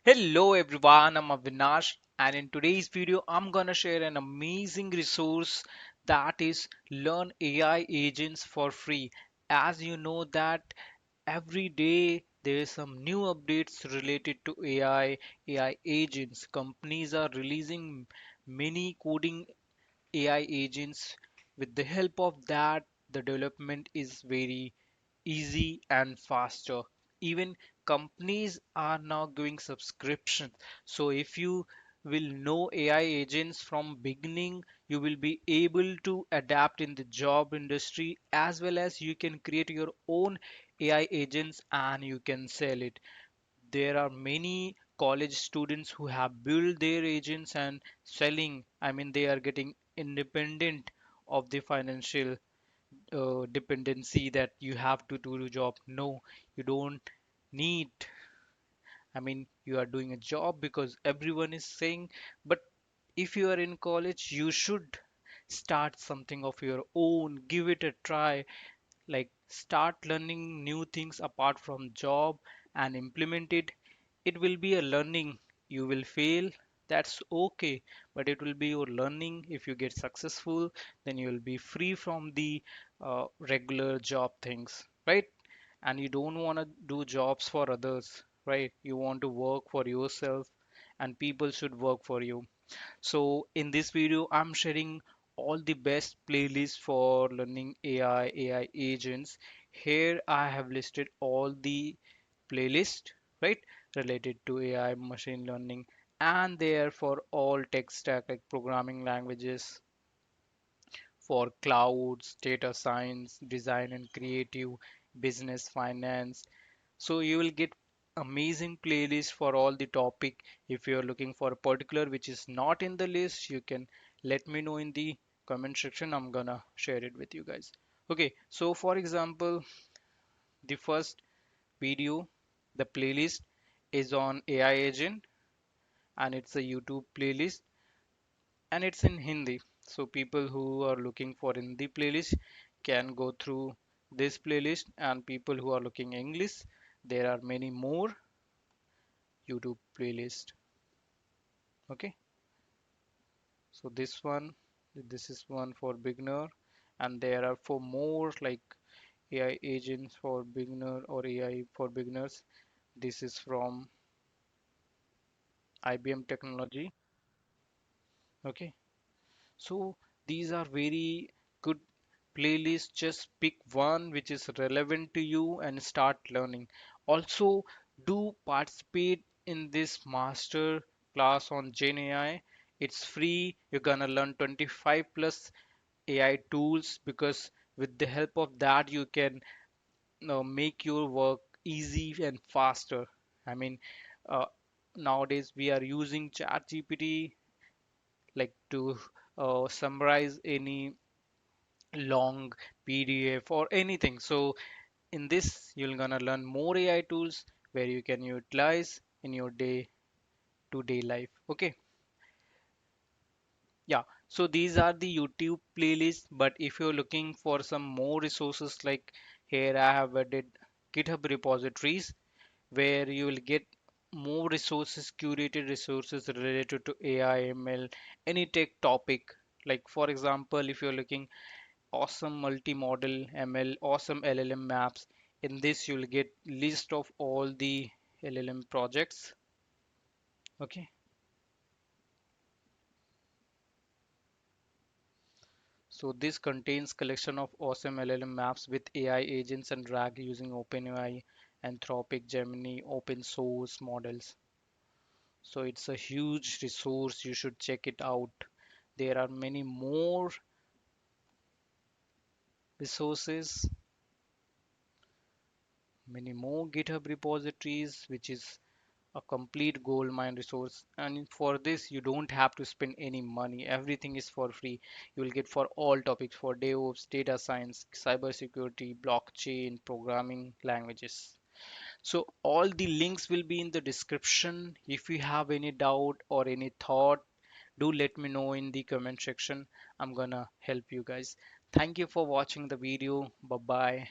Hello everyone, I'm Avinash, and in today's video, I'm gonna share an amazing resource that is Learn AI Agents for free. As you know that every day there is some new updates related to AI agents. Companies are releasing many coding AI agents. With the help of that, the development is very easy and faster. Even companies are now giving subscription. So if you will know AI agents from beginning, you will be able to adapt in the job industry, as well as you can create your own AI agents and you can sell it. There are many college students who have built their agents and selling. I mean, they are getting independent of the financial dependency that you have to do the job. No, you don't need. I mean, you are doing a job because everyone is saying, but if you are in college, you should start something of your own, give it a try, like start learning new things apart from job and implement it. It will be a learning. You will fail, that's okay, but it will be your learning. If you get successful, then you will be free from the regular job things, right? And you don't want to do jobs for others, right? You want to work for yourself, and people should work for you. So in this video, I'm sharing all the best playlists for learning AI agents. Here I have listed all the playlists, right, related to AI, machine learning, and they are for all tech stack like programming languages, for clouds, data science, design and creative, business, finance. So you will get amazing playlist for all the topic. If you're looking for a particular which is not in the list, you can let me know in the comment section. I'm gonna share it with you guys. Okay, so for example, the first video, the playlist is on AI agent, and it's a YouTube playlist, and it's in Hindi. So people who are looking for Hindi playlist can go through this playlist, and people who are looking English, there are many more YouTube playlist. Okay, so this is one for beginner, and there are for more like AI agents for beginner or AI for beginners. This is from IBM Technology. Okay, so these are very good playlists. Just pick one which is relevant to you and start learning. Also, do participate in this master class on GenAI. It's free. You're gonna learn 25 plus AI tools, because with the help of that you can make your work easy and faster. I mean, uh, nowadays we are using ChatGPT like to summarize any long PDF or anything. So in this, you're gonna learn more AI tools where you can utilize in your day-to-day life. Okay, yeah. So these are the YouTube playlists. But if you're looking for some more resources, like here I have added GitHub repositories where you will get more resources, curated resources related to AI, ML, any tech topic. Like for example, if you're looking awesome multimodal ML, awesome LLM maps. In this, you'll get list of all the LLM projects. Okay, so this contains collection of awesome LLM maps with AI agents and RAG using OpenAI, Anthropic, Gemini, open source models. So it's a huge resource. You should check it out. There are many more resources, many more GitHub repositories, which is a complete gold mine resource. And for this you don't have to spend any money. Everything is for free. You will get for all topics, for DevOps, data science, cybersecurity, blockchain, programming languages. So all the links will be in the description. If you have any doubt or any thought, do let me know in the comment section. I'm gonna help you guys. Thank you for watching the video. Bye bye.